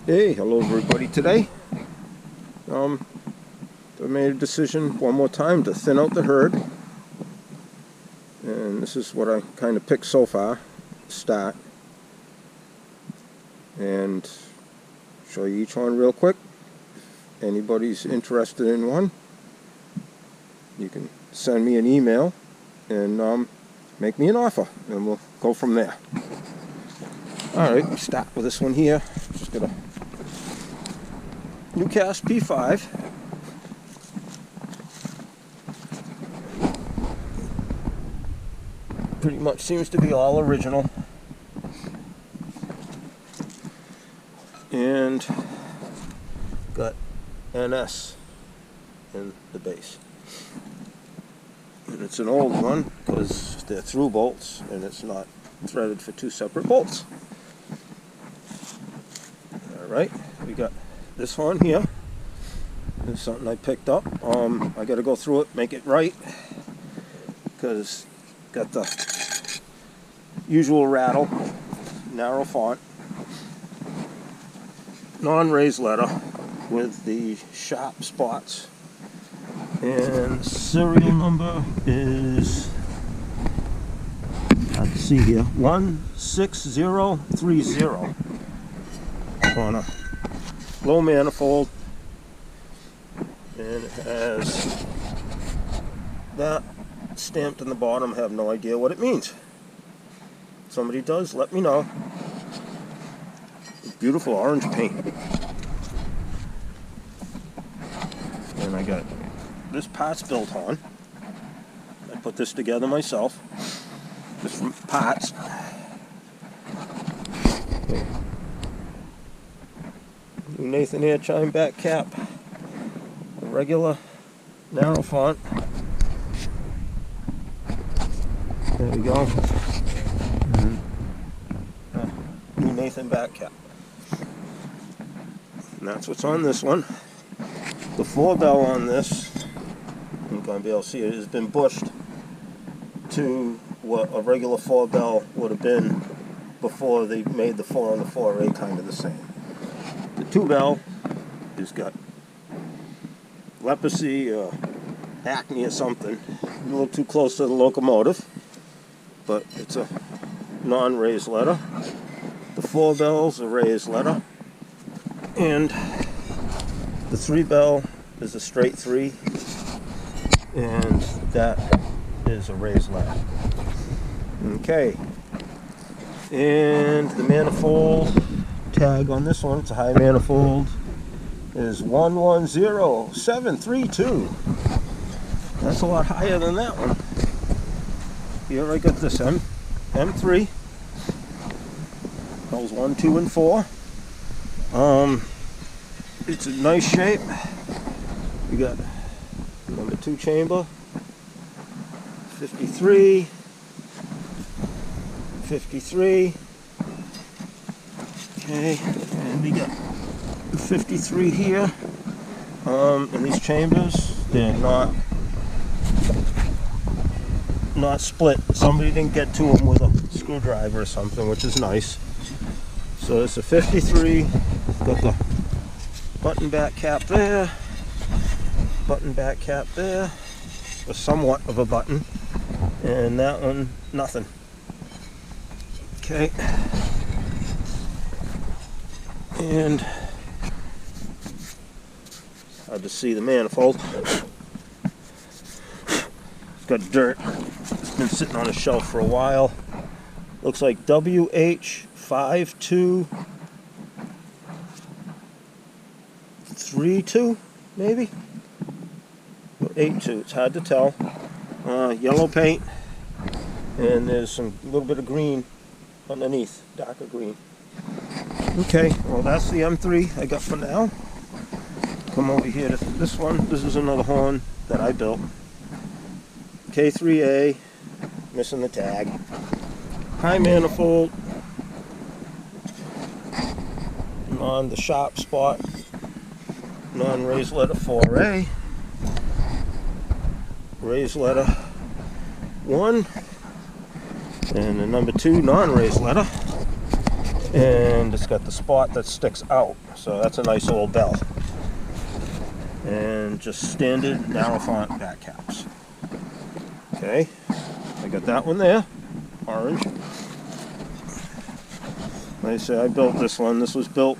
Hey, hello everybody. Today I made a decision one more time to thin out the hurd, and this is what I kind of picked so far to start, and show you each one real quick. If anybody's interested in one, you can send me an email and make me an offer, and we'll go from there. Alright, we start with this one here. Just got a Newcast P5. Pretty much seems to be all original. And got NS in the base. And it's an old one because they're through bolts and it's not threaded for two separate bolts. Alright, we got this one here. This is something I picked up. I got to go through it, make it right, because got the usual rattle, narrow font, non-raised letter with the sharp spots, and serial number is, I can see here, 16030 on a low manifold, and it has that stamped in the bottom. I have no idea what it means. If somebody does, let me know. Beautiful orange paint. And I got this parts built on. I put this together myself. Just from parts. New Nathan Air chime back cap. A regular narrow font. There we go. New Nathan back cap. And that's what's on this one. The 4-bell on this, you're going to be able to see it, has been bushed to what a regular 4-bell would have been before they made the 4 and the 4A kind of the same. The 2-bell has got leprosy or acne or something, a little too close to the locomotive, but it's a non-raised letter. The 4-bell's a raised letter, and the 3-bell is a straight 3, and that is a raised letter. Okay, and the manifold tag on this one, it's a high manifold, is 110732. That's a lot higher than that one. Here I got this M3. Those 1, 2, and 4. It's a nice shape. We got number 2 chamber, 53, 53. Okay, and we got 53 here. And these chambers, they're not split. Somebody didn't get to them with a screwdriver or something, which is nice. So it's a 53. Got the button back cap there, button back cap there, or somewhat of a button, and that one nothing. Okay. And hard to see the manifold. It's got dirt. It's been sitting on a shelf for a while. Looks like WH5232, maybe? Or 82, it's hard to tell. Yellow paint, and there's a little bit of green underneath, darker green. Okay, well that's the M3 I got for now. Come over here to this one. This is another horn that I built. K3A, missing the tag. High manifold on the sharp spot, non-raised letter 4A, raised letter 1, and the number 2 non-raised letter, And it's got the spot that sticks out, so that's a nice old bell. And just standard narrow font back caps. Okay, I got that one there, orange. Like I say, I built this one. This was built,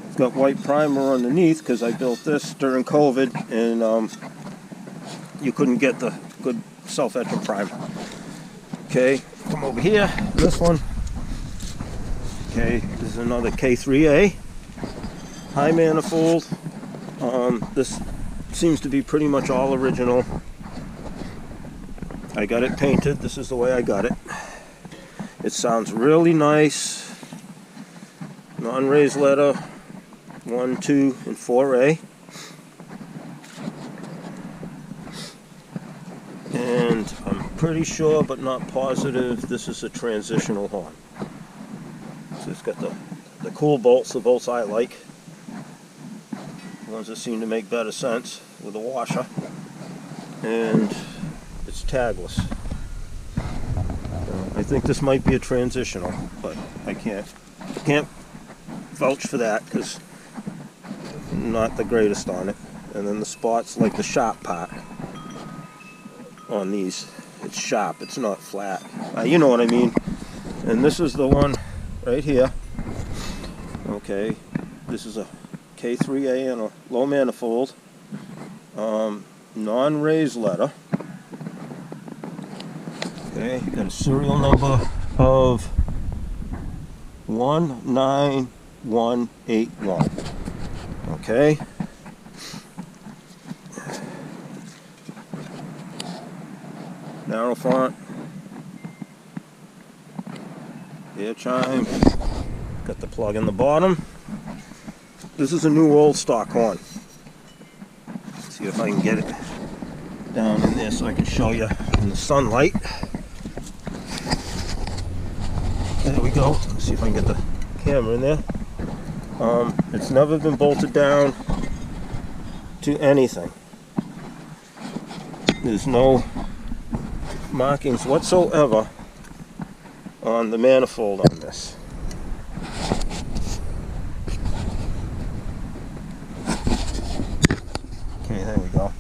it's got white primer underneath because I built this during COVID, and you couldn't get the good self-etching primer. Okay, come over here, this one. Okay, this is another K3A, high manifold. This seems to be pretty much all original. I got it painted. This is the way I got it. It sounds really nice. Non-raised letter 1, 2, and 4A. And I'm pretty sure, but not positive, this is a transitional horn. So it's got the cool bolts, the bolts I like. The ones that seem to make better sense with a washer. And it's tagless. I think this might be a transitional, but I can't vouch for that because I'm not the greatest on it. And then the spots, like the sharp part on these, it's sharp, it's not flat. You know what I mean. And this is the one right here. Okay, this is a K3A and a low manifold, non-raised letter. Okay, got a serial number of 19181. Okay. Narrow font. Air chime. Got the plug in the bottom. This is a new old stock horn. Let's see if I can get it down in there so I can show you in the sunlight. There we go. Let's see if I can get the camera in there. It's never been bolted down to anything. There's no markings whatsoever on the manifold on this. Okay, there we go.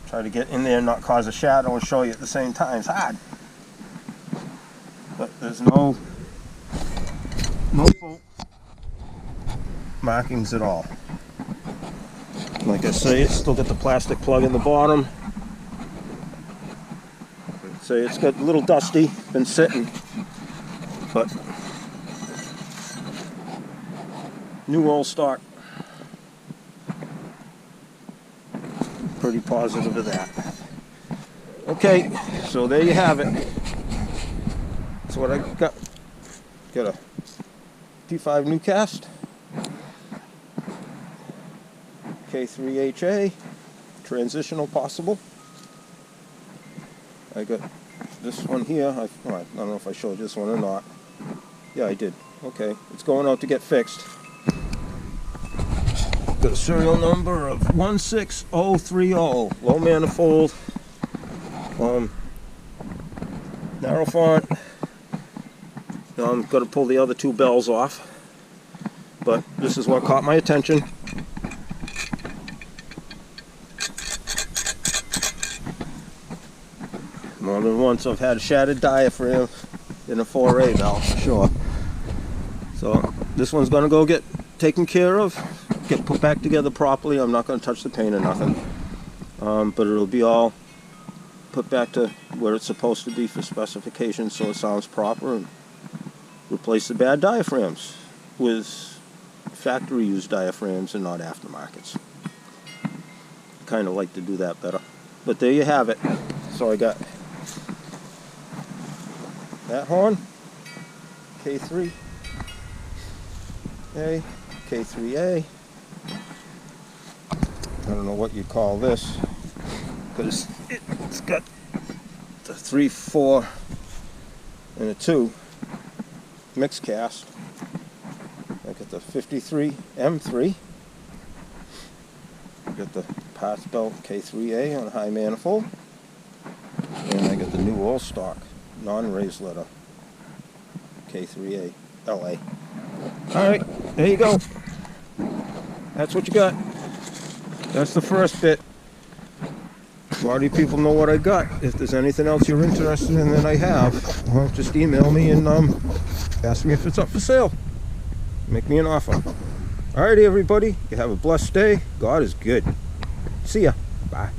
Try to get in there and not cause a shadow and show you at the same time. It's hard. But there's no bolt markings at all. Like I say, it's still got the plastic plug in the bottom. So it's got a little dusty, been sitting, but new old stock. Pretty positive of that. Okay, so there you have it. That's what I got. Got a P5 Newcast, K3HA, transitional possible. I got this one here. I don't know if I showed this one or not. Yeah, I did. Okay, it's going out to get fixed. Got a serial number of 16030, low manifold, narrow font. Now I'm going to pull the other two bells off, but this is what caught my attention. More than once I've had a shattered diaphragm in a 4A bell, for sure. So this one's going to go get taken care of, get put back together properly. I'm not going to touch the paint or nothing, but it'll be all put back to where it's supposed to be for specifications, so it sounds proper, and replace the bad diaphragms with factory used diaphragms and not aftermarkets. Kind of like to do that better, but there you have it. So I got that horn, K3A, K3A. I don't know what you call this, because it's got the 3, 4, and a 2 mixed cast. I got the 53 M3. I got the parts belt K3A on high manifold. And I got the new all stock non-raised letter K3A. LA. Alright, there you go. That's what you got. That's the first bit. A lot of you people know what I got. If there's anything else you're interested in that I have, well, just email me and ask me if it's up for sale. Make me an offer. Alrighty, everybody. You have a blessed day. God is good. See ya. Bye.